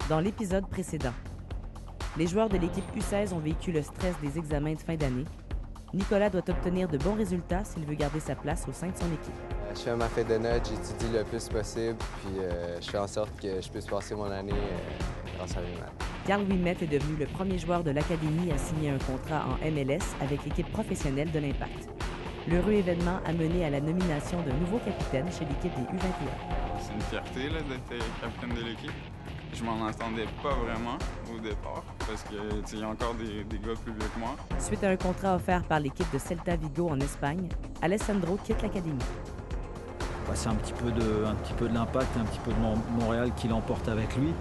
Dans l'épisode précédent, les joueurs de l'équipe U16 ont vécu le stress des examens de fin d'année. Nicolas doit obtenir de bons résultats s'il veut garder sa place au sein de son équipe. Je fais ma fête de notes, j'étudie le plus possible, puis je fais en sorte que je puisse passer mon année grâce à mes maths. Carl Ouimet est devenu le premier joueur de l'Académie à signer un contrat en MLS avec l'équipe professionnelle de l'Impact. L'heureux événement a mené à la nomination d'un nouveau capitaine chez l'équipe des U21. C'est une fierté là, d'être capitaine de l'équipe. Je m'en attendais pas vraiment au départ parce qu'il y a encore des gars plus vieux que moi. Suite à un contrat offert par l'équipe de Celta Vigo en Espagne, Alessandro quitte l'Académie. C'est un petit peu de l'Impact, un petit peu de Montréal qui l'emporte avec lui.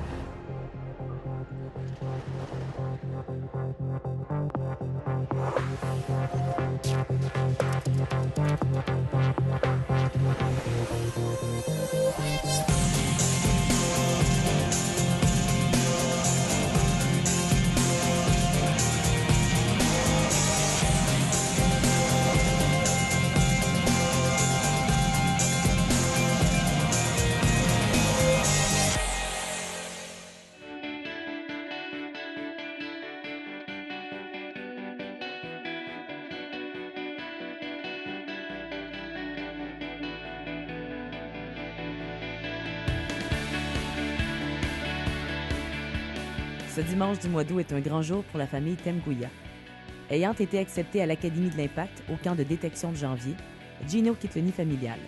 Ce dimanche du mois d'août est un grand jour pour la famille Temgouya. Ayant été accepté à l'Académie de l'Impact au camp de détection de janvier, Gino quitte le nid familial.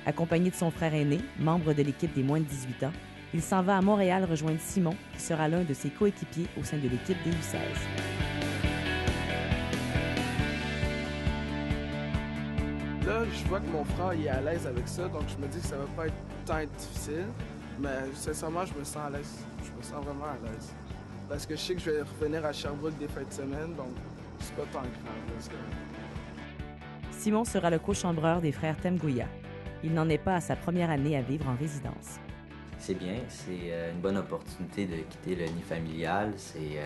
Accompagné de son frère aîné, membre de l'équipe des moins de 18 ans, il s'en va à Montréal rejoindre Simon, qui sera l'un de ses coéquipiers au sein de l'équipe des U16. Là, je vois que mon frère il est à l'aise avec ça, donc je me dis que ça va pas être tant difficile. Mais sincèrement, je me sens à l'aise. Je me sens vraiment à l'aise. Parce que je sais que je vais revenir à Sherbrooke des fins de semaine, donc c'est pas tant grave. Simon sera le co-chambreur des frères Temgouya. Il n'en est pas à sa première année à vivre en résidence. C'est bien, c'est une bonne opportunité de quitter le nid familial. C'est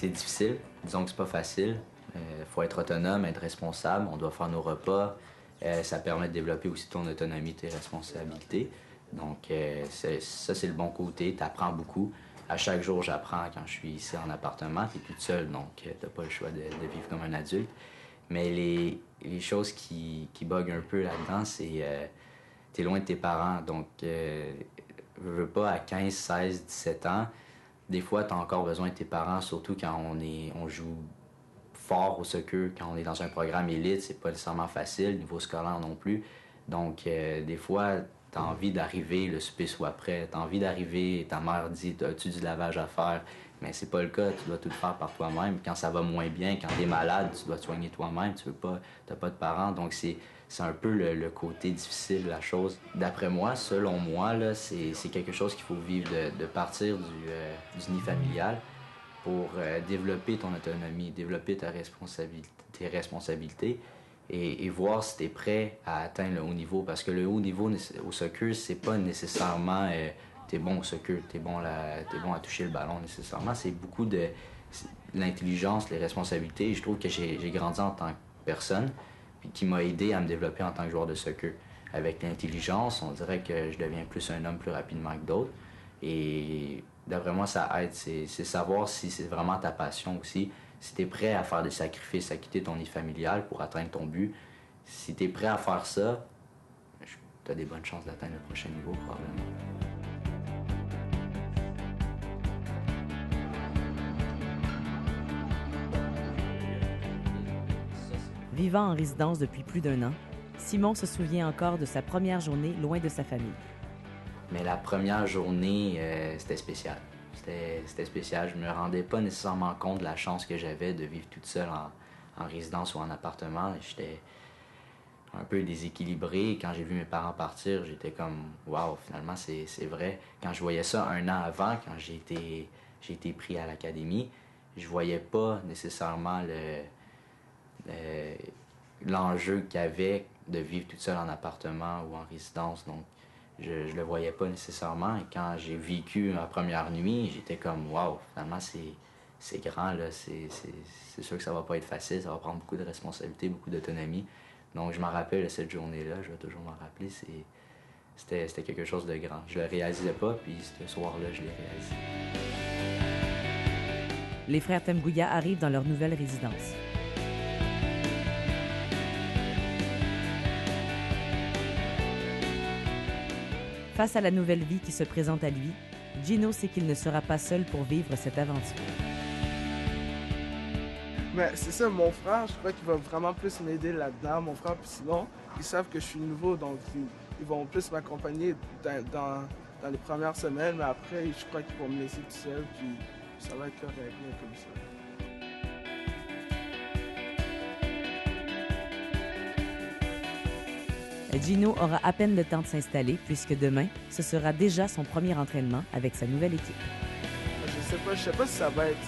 difficile, disons que c'est pas facile. Faut être autonome, être responsable, on doit faire nos repas. Ça permet de développer aussi ton autonomie, tes responsabilités. Donc ça, c'est le bon côté, tu apprends beaucoup. À chaque jour, j'apprends quand je suis ici en appartement. Tu es toute seule, donc tu n'as pas le choix de vivre comme un adulte. Mais les choses qui buguent un peu là-dedans, c'est tu es loin de tes parents. Donc, veux pas, à 15, 16, 17 ans, des fois, tu as encore besoin de tes parents, surtout quand on joue fort au soccer, quand on est dans un programme élite, c'est pas nécessairement facile, niveau scolaire non plus. Donc, des fois, tu as envie d'arriver, le souper soit prêt, tu as envie d'arriver, ta mère dit « As-tu du lavage à faire? » Mais c'est pas le cas, tu dois tout faire par toi-même. Quand ça va moins bien, quand tu es malade, tu dois te soigner toi-même, tu n'as pas de parents. Donc, c'est un peu le côté difficile de la chose. D'après moi, selon moi, là, c'est quelque chose qu'il faut vivre, de partir du nid familial pour développer ton autonomie, développer tes responsabilités et voir si tu es prêt à atteindre le haut niveau. Parce que le haut niveau au soccer, c'est pas nécessairement t'es bon au soccer, t'es bon à toucher le ballon nécessairement. C'est beaucoup de l'intelligence, les responsabilités. Et je trouve que j'ai grandi en tant que personne puis qui m'a aidé à me développer en tant que joueur de soccer. Avec l'intelligence, on dirait que je deviens plus un homme plus rapidement que d'autres. Et d'après moi, ça aide. C'est savoir si c'est vraiment ta passion aussi. Si tu es prêt à faire des sacrifices, à quitter ton nid familial pour atteindre ton but. Si tu es prêt à faire ça, tu as des bonnes chances d'atteindre le prochain niveau, probablement. Vivant en résidence depuis plus d'1 an, Simon se souvient encore de sa première journée loin de sa famille. Mais la première journée, c'était spécial. C'était spécial. Je me rendais pas nécessairement compte de la chance que j'avais de vivre toute seule en résidence ou en appartement. J'étais un peu déséquilibré. Quand j'ai vu mes parents partir, j'étais comme « Wow, finalement, c'est vrai ». Quand je voyais ça 1 an avant, quand j'ai été pris à l'académie, je voyais pas nécessairement l'enjeu qu'il y avait de vivre toute seule en appartement ou en résidence. Donc, je le voyais pas nécessairement. Et quand j'ai vécu ma première nuit, j'étais comme « Wow, finalement, c'est grand, là. C'est sûr que ça va pas être facile. Ça va prendre beaucoup de responsabilités, beaucoup d'autonomie. » Donc, je m'en rappelle de cette journée-là. Je vais toujours m'en rappeler. c'était quelque chose de grand. Je le réalisais pas, puis ce soir-là, je l'ai réalisé. Les frères Temgouya arrivent dans leur nouvelle résidence. Face à la nouvelle vie qui se présente à lui, Gino sait qu'il ne sera pas seul pour vivre cette aventure. Mais c'est ça, mon frère, je crois qu'il va vraiment plus m'aider là-dedans. Mon frère, puis sinon, ils savent que je suis nouveau, donc ils vont plus m'accompagner dans les premières semaines, mais après, je crois qu'ils vont me laisser tout seul, puis ça va être correct, là, comme ça. Gino aura à peine le temps de s'installer puisque demain, ce sera déjà son premier entraînement avec sa nouvelle équipe. Je sais pas si ça va être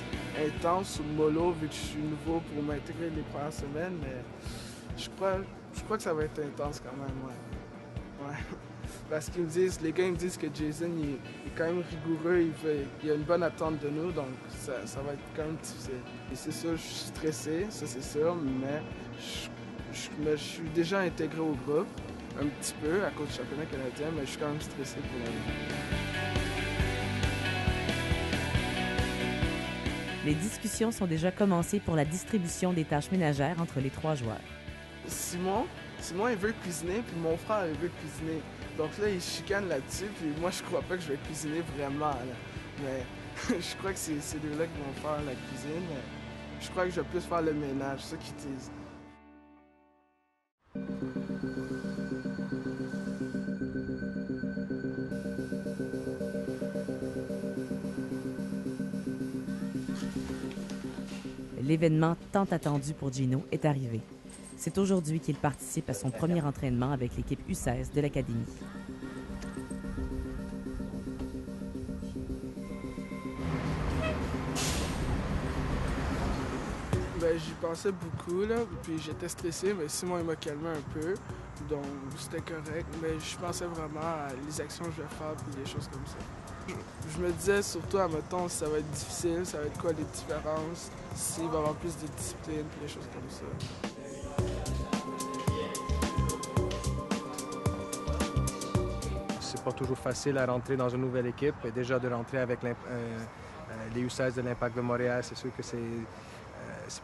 intense ou mollo vu que je suis nouveau pour m'intégrer les premières semaines, mais je crois que ça va être intense quand même, ouais. Parce qu'ils me disent, les gars ils me disent que Jason il est quand même rigoureux, il a une bonne attente de nous, donc ça va être quand même difficile. Et c'est sûr, je suis stressé, ça c'est sûr, mais je suis déjà intégré au groupe, un petit peu à cause du championnat canadien, mais je suis quand même stressé pour la vie. Les discussions sont déjà commencées pour la distribution des tâches ménagères entre les trois joueurs. Simon, il veut cuisiner, puis mon frère, il veut cuisiner. Donc là, il chicane là-dessus, puis moi, je crois pas que je vais cuisiner vraiment, là. Mais je crois que c'est ces deux-là qui vont faire la cuisine, mais je crois que je vais plus faire le ménage, c'est ça qu'ils disent. L'événement tant attendu pour Gino est arrivé. C'est aujourd'hui qu'il participe à son premier entraînement avec l'équipe U16 de l'Académie. Ben, j'y pensais beaucoup, là, puis j'étais stressé, mais Simon il m'a calmé un peu, donc c'était correct. Mais je pensais vraiment à les actions que je vais faire, puis des choses comme ça. Je me disais surtout, admettons, si ça va être difficile, ça va être quoi les différences, s'il va y avoir plus de discipline, puis des choses comme ça. C'est pas toujours facile à rentrer dans une nouvelle équipe. Et déjà de rentrer avec les U16 de l'Impact de Montréal, c'est sûr que c'est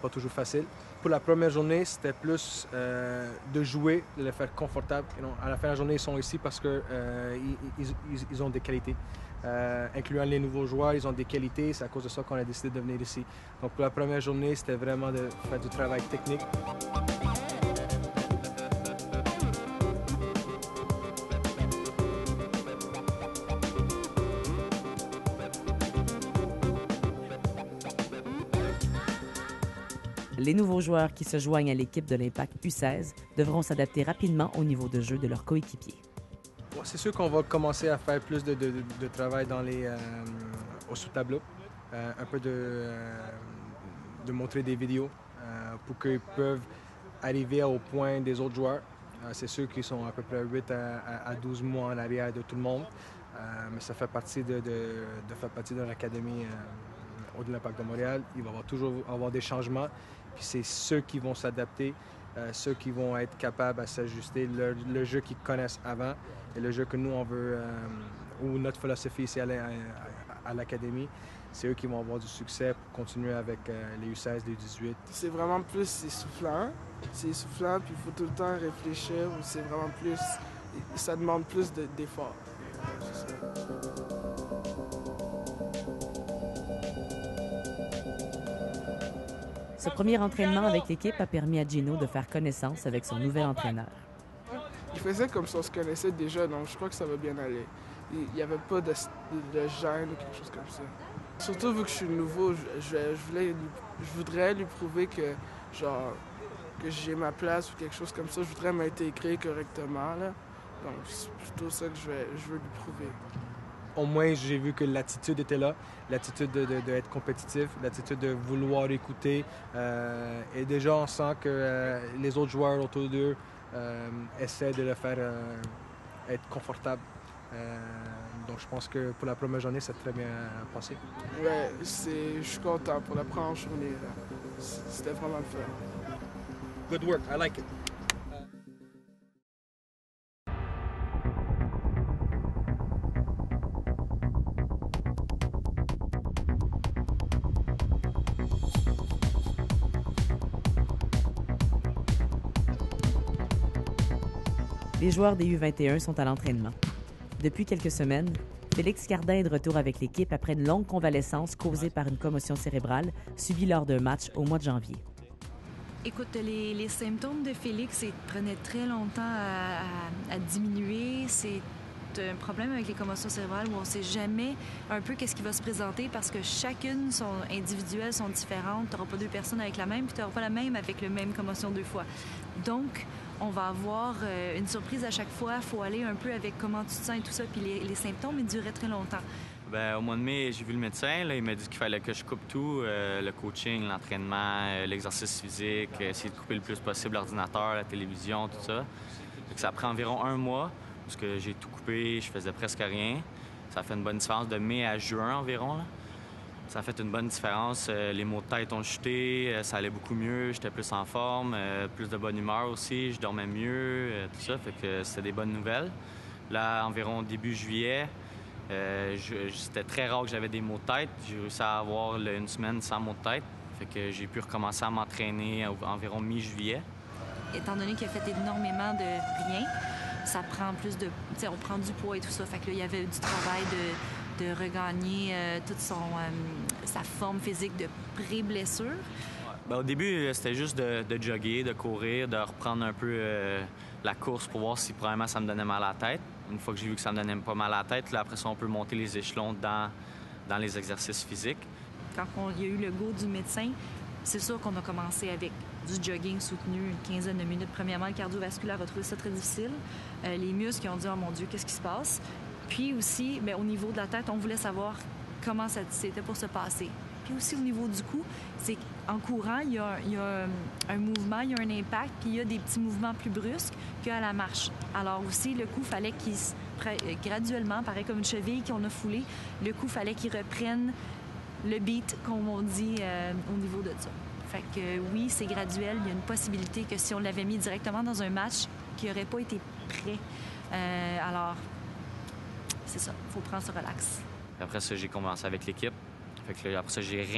pas toujours facile. Pour la première journée, c'était plus de jouer, de les faire confortables. À la fin de la journée, ils sont ici parce qu'ils ont des qualités. Incluant les nouveaux joueurs, ils ont des qualités. C'est à cause de ça qu'on a décidé de venir ici. Donc pour la première journée, c'était vraiment de faire du travail technique. Les nouveaux joueurs qui se joignent à l'équipe de l'Impact U16 devront s'adapter rapidement au niveau de jeu de leurs coéquipiers. C'est sûr qu'on va commencer à faire plus de travail au sous-tableau, un peu de montrer des vidéos pour qu'ils peuvent arriver au point des autres joueurs. C'est sûr qu'ils sont à peu près 8 à 12 mois en arrière de tout le monde, mais ça fait partie de faire partie de l'académie de l'Impact de Montréal. Il va toujours avoir des changements, puis c'est ceux qui vont s'adapter, ceux qui vont être capables à s'ajuster, le jeu qu'ils connaissent avant et le jeu que nous on veut, ou notre philosophie ici à l'académie, c'est eux qui vont avoir du succès pour continuer avec les U16, les U18. C'est vraiment plus essoufflant. C'est essoufflant, puis il faut tout le temps réfléchir. C'est vraiment plus... Ça demande plus d'efforts. Ce premier entraînement avec l'équipe a permis à Gino de faire connaissance avec son nouvel entraîneur. Il faisait comme si on se connaissait déjà, donc je crois que ça va bien aller. Il n'y avait pas de gêne ou quelque chose comme ça. Surtout vu que je suis nouveau, je voudrais lui prouver que j'ai ma place ou quelque chose comme ça. Je voudrais m'intégrer correctement, là. Donc c'est plutôt ça que je veux lui prouver. Au moins, j'ai vu que l'attitude était là, l'attitude d'être compétitif, l'attitude de vouloir écouter. Et déjà, on sent que les autres joueurs autour d'eux essaient de le faire être confortable. Donc, je pense que pour la première journée, c'est très bien passé. Ouais, je suis content pour la première journée. C'était vraiment le fun. Good work, I like it. Les joueurs des U21 sont à l'entraînement. Depuis quelques semaines, Félix Cardin est de retour avec l'équipe après une longue convalescence causée par une commotion cérébrale subie lors d'un match au mois de janvier. Écoute, les symptômes de Félix, ils prenaient très longtemps à diminuer. C'est un problème avec les commotions cérébrales où on ne sait jamais un peu qu'est-ce qui va se présenter parce que chacune sont individuelles, sont différentes. Tu n'auras pas deux personnes avec la même, puis tu n'auras pas la même avec le même commotion deux fois. Donc, on va avoir une surprise à chaque fois. Il faut aller un peu avec comment tu te sens et tout ça. Puis les symptômes, ils duraient très longtemps. Bien, au mois de mai, j'ai vu le médecin. Là, il m'a dit qu'il fallait que je coupe tout, le coaching, l'entraînement, l'exercice physique, essayer de couper le plus possible l'ordinateur, la télévision, tout ça. Donc, ça prend environ un mois parce que j'ai tout coupé, je faisais presque rien. Ça fait une bonne différence de mai à juin environ. Là. Ça a fait une bonne différence. Les maux de tête ont chuté, ça allait beaucoup mieux, j'étais plus en forme, plus de bonne humeur aussi, je dormais mieux, tout ça. Fait que c'était des bonnes nouvelles. Là, environ début juillet, c'était très rare que j'avais des maux de tête. J'ai réussi à avoir une semaine sans maux de tête. Fait que j'ai pu recommencer à m'entraîner environ mi-juillet. Étant donné qu'il a fait énormément de rien, ça prend plus de... Tu sais, on prend du poids et tout ça. Fait que là, il y avait du travail de regagner toute sa forme physique de pré-blessure. Bien, au début, c'était juste de jogger, de courir, de reprendre un peu la course pour voir si probablement ça me donnait mal à la tête. Une fois que j'ai vu que ça me donnait pas mal à la tête, là, après ça, on peut monter les échelons dans les exercices physiques. Quand il y a eu le go du médecin, c'est sûr qu'on a commencé avec du jogging soutenu, une quinzaine de minutes. Premièrement, le cardiovasculaire a trouvé ça très difficile. Les muscles ont dit « Oh mon Dieu, qu'est-ce qui se passe? » Puis aussi, bien, au niveau de la tête, on voulait savoir comment c'était pour se passer. Puis aussi au niveau du cou, c'est qu'en courant, il y a un mouvement, il y a un impact, puis il y a des petits mouvements plus brusques qu'à la marche. Alors aussi, le cou, fallait qu'il graduellement, pareil comme une cheville qu'on a foulée, le cou, fallait qu'il reprenne le beat, comme on dit, au niveau de ça. Fait que oui, c'est graduel. Il y a une possibilité que si on l'avait mis directement dans un match, qu'il n'aurait pas été prêt. Alors, c'est ça. Il faut prendre ce relax. Après ça, j'ai commencé avec l'équipe. Fait que là, après ça, j'ai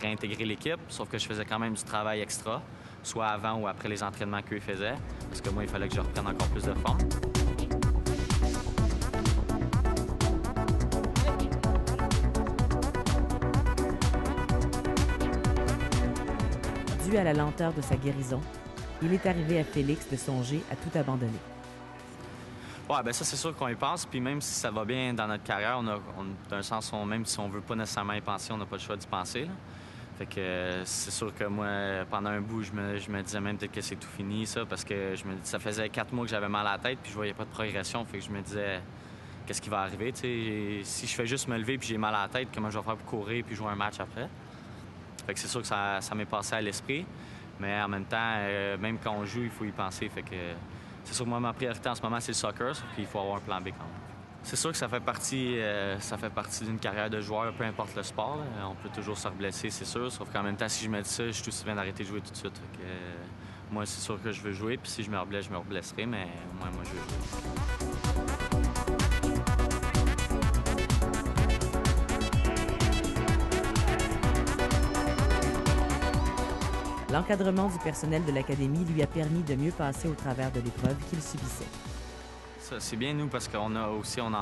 réintégré l'équipe, sauf que je faisais quand même du travail extra, soit avant ou après les entraînements qu'eux faisaient, parce que moi, il fallait que je reprenne encore plus de forme. Dû à la lenteur de sa guérison, il est arrivé à Félix de songer à tout abandonner. Ouais, bien ça, c'est sûr qu'on y pense. Puis même si ça va bien dans notre carrière, d'un sens, même si on veut pas nécessairement y penser, on n'a pas le choix d'y penser. Là. Fait que c'est sûr que moi, pendant un bout, je me disais même peut-être que c'est tout fini, ça, parce que ça faisait 4 mois que j'avais mal à la tête, puis je voyais pas de progression. Fait que je me disais, qu'est-ce qui va arriver, tu sais? Si je fais juste me lever puis j'ai mal à la tête, comment je vais faire pour courir puis jouer un match après? Fait que c'est sûr que ça m'est passé à l'esprit. Mais en même temps, même quand on joue, il faut y penser. Fait que c'est sûr que moi, ma priorité en ce moment, c'est le soccer, sauf qu'il faut avoir un plan B quand même. C'est sûr que ça fait partie d'une carrière de joueur, peu importe le sport. Là. On peut toujours se reblesser, c'est sûr. Sauf qu'en même temps, si je me dis ça, je suis aussi bien d'arrêter de jouer tout de suite. Fait que, moi, c'est sûr que je veux jouer. Puis si je me reblesse, je me reblesserai. Mais moi, je veux jouer. L'encadrement du personnel de l'Académie lui a permis de mieux passer au travers de l'épreuve qu'il subissait. Ça, c'est bien, nous, parce qu'on a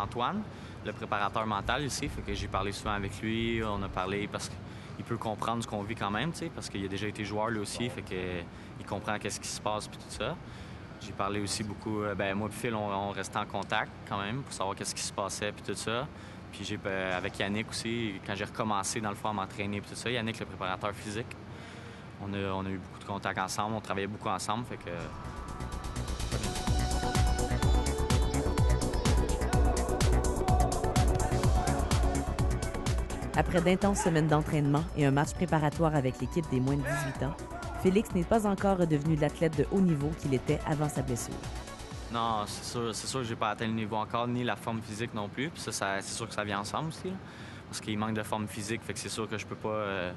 Antoine, le préparateur mental ici. Fait que j'ai parlé souvent avec lui. On a parlé parce qu'il peut comprendre ce qu'on vit quand même, parce qu'il a déjà été joueur, lui aussi. Fait qu'il comprend qu'est-ce qui se passe puis tout ça. J'ai parlé aussi beaucoup... moi et Phil, on restait en contact quand même pour savoir qu'est-ce qui se passait puis tout ça. Puis avec Yannick aussi, quand j'ai recommencé dans le fond à m'entraîner puis tout ça, Yannick, le préparateur physique, on a eu beaucoup de contacts ensemble, on travaillait beaucoup ensemble, fait que... Après d'intenses semaines d'entraînement et un match préparatoire avec l'équipe des moins de 18 ans, Félix n'est pas encore redevenu l'athlète de haut niveau qu'il était avant sa blessure. Non, c'est sûr que j'ai pas atteint le niveau encore, ni la forme physique non plus. Puis ça c'est sûr que ça vient ensemble aussi, là, parce qu'il manque de forme physique, fait que c'est sûr que je peux pas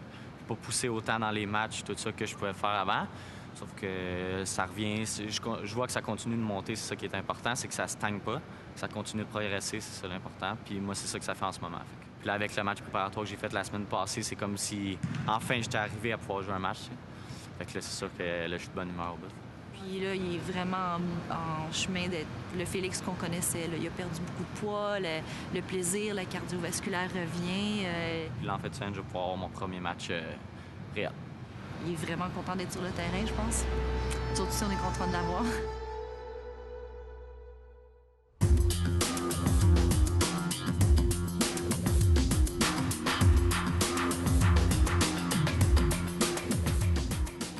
pousser autant dans les matchs, tout ça, que je pouvais faire avant. Sauf que ça revient, je vois que ça continue de monter, c'est ça qui est important, c'est que ça stagne pas, que ça continue de progresser, c'est ça l'important. Puis moi, c'est ça que ça fait en ce moment. Puis là, avec le match préparatoire que j'ai fait la semaine passée, c'est comme si, enfin, j'étais arrivé à pouvoir jouer un match. Fait que là, c'est sûr que là, je suis de bonne humeur au bout. Puis là, il est vraiment en chemin d'être le Félix qu'on connaissait. Là. Il a perdu beaucoup de poids, le plaisir, le cardiovasculaire revient. Puis là, en fait, je vais pouvoir avoir mon premier match réel. Il est vraiment content d'être sur le terrain, je pense. Surtout si on est content de l'avoir.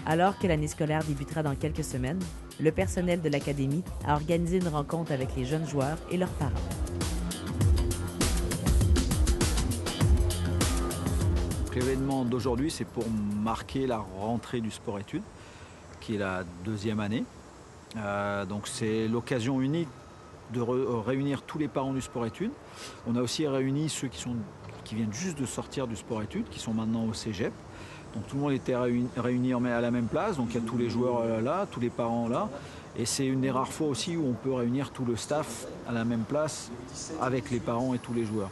Alors que l'année scolaire débutera dans quelques semaines, le personnel de l'Académie a organisé une rencontre avec les jeunes joueurs et leurs parents. L'événement d'aujourd'hui, c'est pour marquer la rentrée du sport-études, qui est la 2e année. Donc c'est l'occasion unique de réunir tous les parents du sport-études. On a aussi réuni ceux qui viennent juste de sortir du sport-études, qui sont maintenant au cégep. Donc tout le monde était réuni à la même place, donc il y a tous les joueurs là, tous les parents là. Et c'est une des rares fois aussi où on peut réunir tout le staff à la même place avec les parents et tous les joueurs.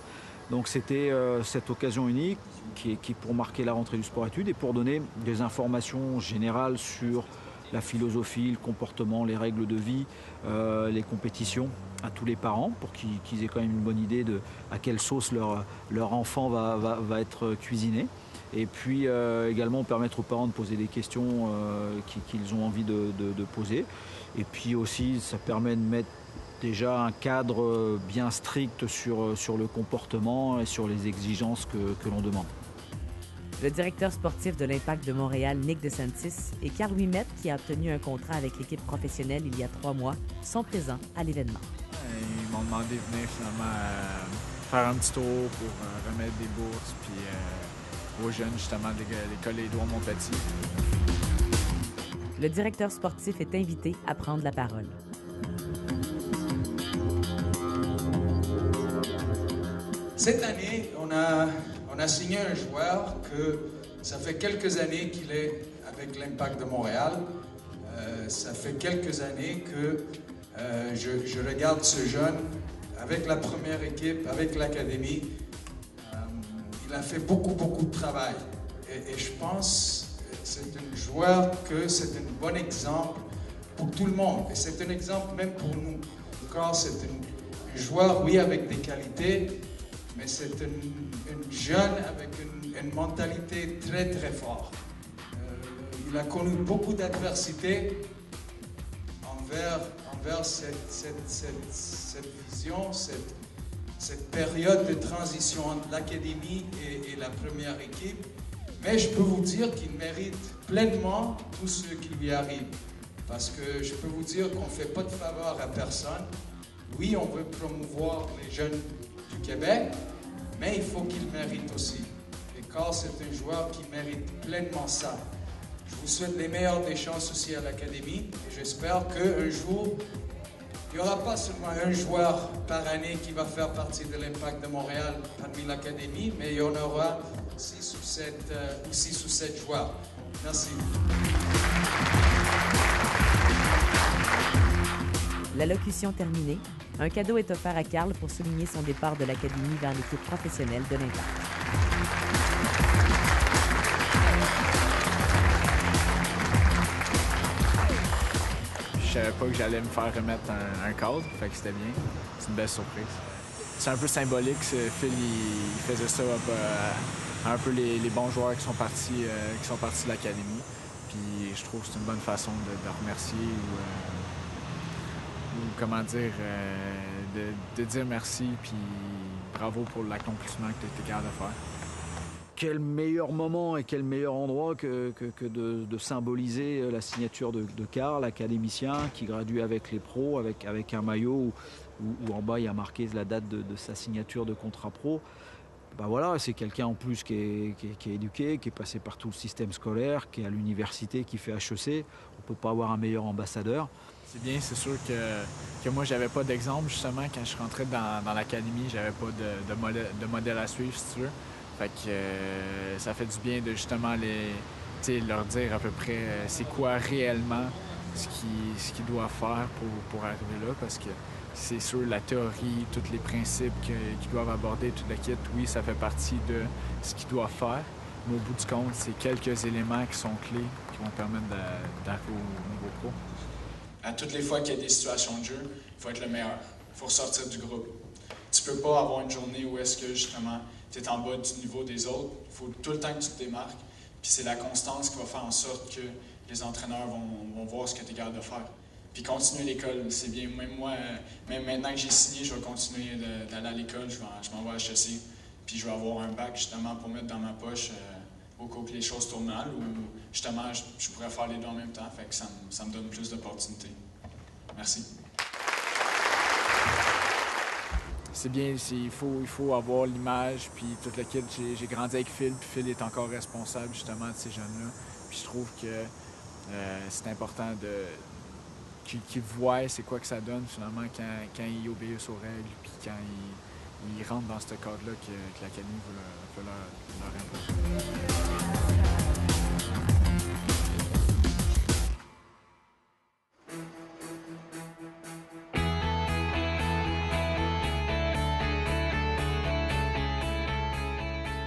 Donc c'était cette occasion unique qui est pour marquer la rentrée du sport-études et pour donner des informations générales sur la philosophie, le comportement, les règles de vie, les compétitions à tous les parents pour qu'ils aient quand même une bonne idée de à quelle sauce leur enfant va être cuisiné. Et puis également permettre aux parents de poser des questions qu'ils ont envie de poser. Et puis aussi ça permet de mettre déjà un cadre bien strict sur le comportement et sur les exigences que l'on demande. Le directeur sportif de l'Impact de Montréal, Nick DeSantis, et Carl Ouimet, qui a obtenu un contrat avec l'équipe professionnelle il y a 3 mois, sont présents à l'événement. Ils m'ont demandé de venir finalement faire un petit tour pour remettre des bourses puis aux jeunes justement de l'école Édouard-Montpetit. Le directeur sportif est invité à prendre la parole. Cette année, on a signé un joueur que ça fait quelques années qu'il est avec l'Impact de Montréal. Ça fait quelques années que je regarde ce jeune avec la première équipe, avec l'Académie. Il a fait beaucoup de travail. Et je pense que c'est un joueur que c'est un bon exemple pour tout le monde. Et c'est un exemple même pour nous. Encore, c'est un joueur, oui, avec des qualités, mais c'est un jeune avec une mentalité très forte. Il a connu beaucoup d'adversité envers cette vision, cette période de transition entre l'académie et la première équipe. Mais je peux vous dire qu'il mérite pleinement tout ce qui lui arrive. Parce que je peux vous dire qu'on ne fait pas de faveur à personne. Oui, on veut promouvoir les jeunes du Québec, mais il faut qu'ils méritent aussi. Et Carl, c'est un joueur qui mérite pleinement ça. Je vous souhaite les meilleures des chances aussi à l'Académie et j'espère qu'un jour, il n'y aura pas seulement un joueur par année qui va faire partie de l'Impact de Montréal parmi l'Académie, mais il y en aura 6 ou 7 joueurs. Merci. L'allocution terminée, un cadeau est offert à Carl pour souligner son départ de l'Académie vers l'équipe professionnelle de l'Impact. Je savais pas que j'allais me faire remettre un cadre, fait que c'était bien. C'est une belle surprise. C'est un peu symbolique, Phil il faisait ça un peu les bons joueurs qui sont partis de l'Académie. Puis je trouve que c'est une bonne façon de remercier ou comment dire, de dire merci puis bravo pour l'accomplissement que tu as été capable de faire. Quel meilleur moment et quel meilleur endroit que de symboliser la signature de Carl, académicien, qui gradue avec les pros, avec un maillot où en bas il y a marqué la date de sa signature de contrat pro. Ben voilà, c'est quelqu'un en plus qui est éduqué, qui est passé par tout le système scolaire, qui est à l'université, qui fait HEC. On ne peut pas avoir un meilleur ambassadeur. C'est bien, c'est sûr que moi, j'avais pas d'exemple, justement, quand je rentrais dans l'académie, j'avais pas de modèle à suivre, si tu veux. Fait que ça fait du bien de justement leur dire à peu près c'est quoi réellement ce qu'ils doivent faire pour arriver là, parce que c'est sûr, la théorie, tous les principes qu'ils doivent aborder, toute la kit, oui, ça fait partie de ce qu'ils doivent faire, mais au bout du compte, c'est quelques éléments qui sont clés qui vont permettre d'arriver au niveau pro. À toutes les fois qu'il y a des situations de jeu, il faut être le meilleur. Il faut ressortir du groupe. Tu peux pas avoir une journée où est-ce que justement tu es en bas du niveau des autres. Il faut tout le temps que tu te démarques. Puis c'est la constance qui va faire en sorte que les entraîneurs vont voir ce que tu es capable de faire. Puis continuer l'école, c'est bien. Même moi, même maintenant que j'ai signé, je vais continuer d'aller à l'école. Je m'en vais à HEC. Puis je vais avoir un bac justement pour mettre dans ma poche au cas où les choses tournent mal ou justement je pourrais faire les deux en même temps. Fait que ça me donne plus d'opportunités. Merci. C'est bien, il faut avoir l'image, puis toute la kit. J'ai grandi avec Phil, puis Phil est encore responsable justement de ces jeunes-là. Puis je trouve que c'est important qu'ils voient c'est quoi que ça donne finalement quand ils obéissent aux règles, puis quand ils rentrent dans ce cadre-là que l'Académie veut leur imposer.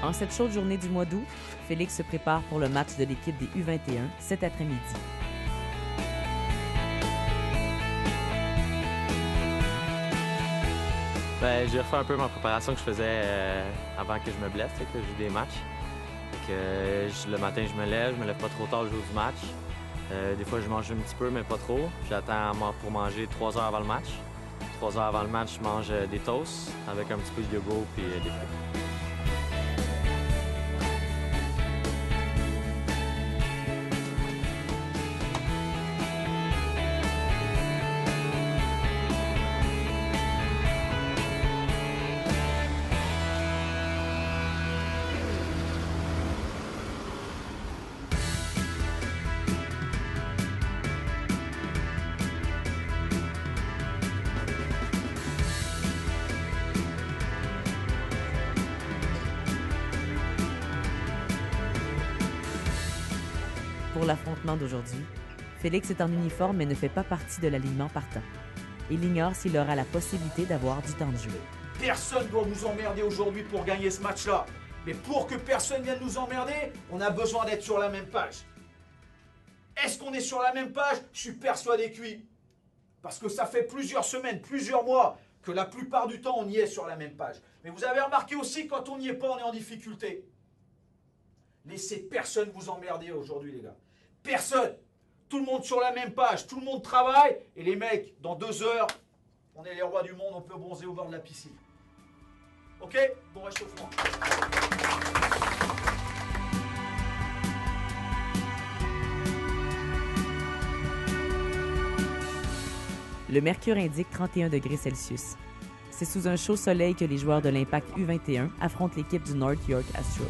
En cette chaude journée du mois d'août, Félix se prépare pour le match de l'équipe des U21 cet après-midi. Ben, j'ai refait un peu ma préparation que je faisais avant que je me blesse, que je joue des matchs. Le matin, je me lève pas trop tard le jour du match. Des fois, je mange un petit peu, mais pas trop. J'attends pour manger 3 heures avant le match. 3 heures avant le match, je mange des toasts avec un petit peu de yogourt et des fruits. Pour l'affrontement d'aujourd'hui, Félix est en uniforme mais ne fait pas partie de l'alignement partant. Il ignore s'il aura la possibilité d'avoir du temps de jeu. Personne ne doit nous emmerder aujourd'hui pour gagner ce match-là. Mais pour que personne vienne nous emmerder, on a besoin d'être sur la même page. Est-ce qu'on est sur la même page? Je suis persuadé que oui. Parce que ça fait plusieurs semaines, plusieurs mois que la plupart du temps on y est sur la même page. Mais vous avez remarqué aussi quand on n'y est pas, on est en difficulté. Laissez personne vous emmerder aujourd'hui les gars. Personne. Tout le monde sur la même page, tout le monde travaille. Et les mecs, dans 2 heures, on est les rois du monde, on peut bronzer au bord de la piscine. Ok? Bon réchauffement. Le mercure indique 31 degrés Celsius. C'est sous un chaud soleil que les joueurs de l'Impact U21 affrontent l'équipe du North York Astros.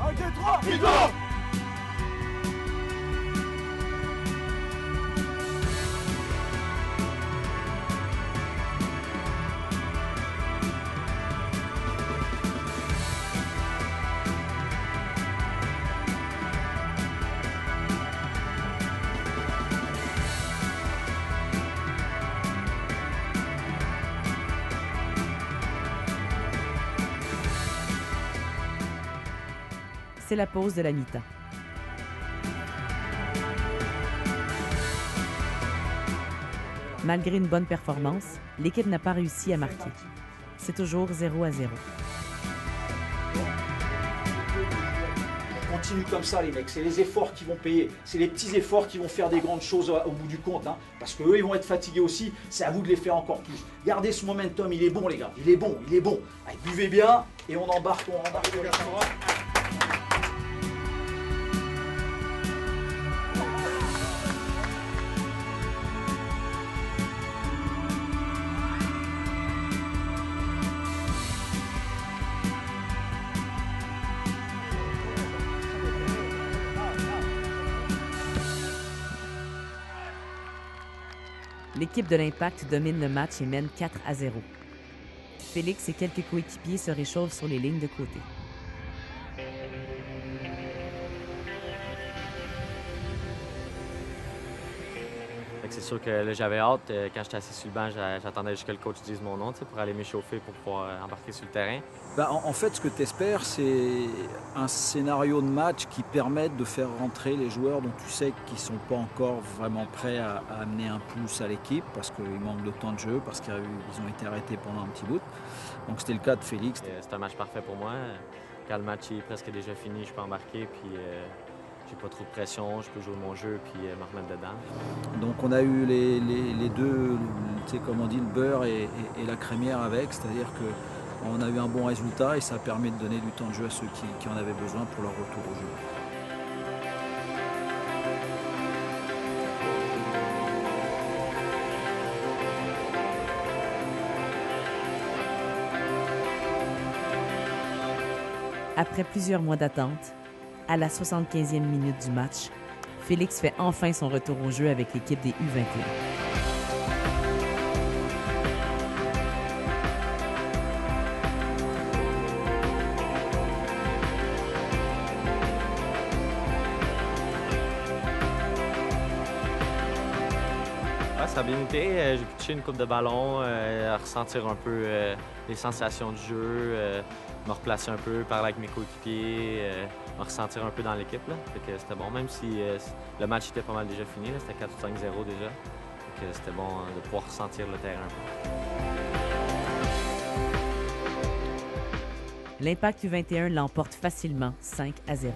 1, 2, 3, et go! C'est la pause de la mi-temps. Malgré une bonne performance, l'équipe n'a pas réussi à marquer. C'est toujours 0-0. On continue comme ça les mecs, c'est les efforts qui vont payer. C'est les petits efforts qui vont faire des grandes choses au bout du compte. Parce qu'eux, ils vont être fatigués aussi, c'est à vous de les faire encore plus. Gardez ce momentum, il est bon les gars, il est bon, il est bon. Allez, buvez bien et on embarque les gars. L'équipe de l'Impact domine le match et mène 4-0. Félix et quelques coéquipiers se réchauffent sur les lignes de côté. Fait que c'est sûr que là, j'avais hâte. Quand j'étais assis sur le banc, j'attendais juste que le coach dise mon nom pour aller m'échauffer pour pouvoir embarquer sur le terrain. En fait, ce que tu espères, c'est un scénario de match qui permette de faire rentrer les joueurs dont tu sais qu'ils ne sont pas encore vraiment prêts à amener un plus à l'équipe parce qu'ils manquent de temps de jeu, parce qu'ils ont été arrêtés pendant un petit bout. Donc c'était le cas de Félix. C'est un match parfait pour moi. Quand le match est presque déjà fini, je peux embarquer, puis j'ai pas trop de pression, je peux jouer mon jeu, puis me remettre dedans. Donc on a eu les deux, comme on dit, le beurre et la crémière avec, c'est-à-dire qu'on a eu un bon résultat et ça permet de donner du temps de jeu à ceux qui en avaient besoin pour leur retour au jeu. Après plusieurs mois d'attente, à la 75e minute du match, Félix fait enfin son retour au jeu avec l'équipe des U21. Ça a bien été. J'ai pu toucher une coupe de ballon, à ressentir un peu les sensations du jeu, me replacer un peu, parler avec mes coéquipiers, me ressentir un peu dans l'équipe. Fait que c'était bon, même si le match était pas mal déjà fini. C'était 4-5-0 déjà. Fait que c'était bon de pouvoir ressentir le terrain un peu. L'Impact U21 l'emporte facilement 5-0.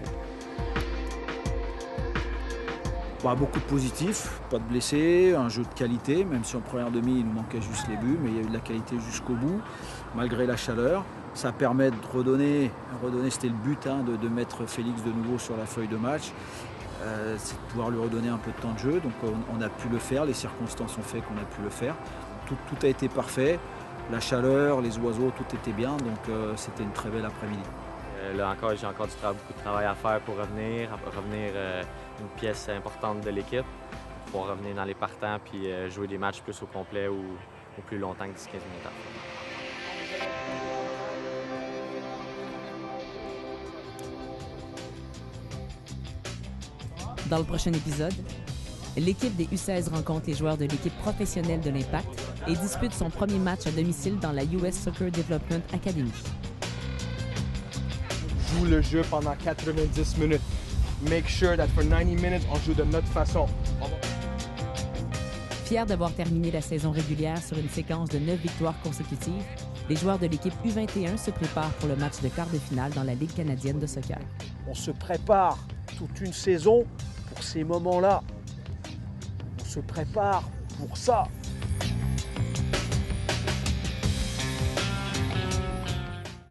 Beaucoup de positifs, pas de blessés, un jeu de qualité, même si en première demi il nous manquait juste les buts, mais il y a eu de la qualité jusqu'au bout, malgré la chaleur. Ça permet de redonner c'était le but, de mettre Félix de nouveau sur la feuille de match, c'est de pouvoir lui redonner un peu de temps de jeu. Donc on a pu le faire, les circonstances ont fait qu'on a pu le faire. Tout a été parfait, la chaleur, les oiseaux, tout était bien, donc c'était une très belle après-midi. Là encore, j'ai encore beaucoup de travail à faire pour revenir une pièce importante de l'équipe, pour revenir dans les partants puis jouer des matchs plus au complet ou plus longtemps que 10-15 minutes après. Dans le prochain épisode, l'équipe des U16 rencontre les joueurs de l'équipe professionnelle de l'Impact et dispute son premier match à domicile dans la US Soccer Development Academy. Joue le jeu pendant 90 minutes. Make sure that for 90 minutes, on joue de notre façon. Fiers d'avoir terminé la saison régulière sur une séquence de 9 victoires consécutives, les joueurs de l'équipe U21 se préparent pour le match de quart de finale dans la Ligue canadienne de soccer. On se prépare toute une saison pour ces moments-là. On se prépare pour ça.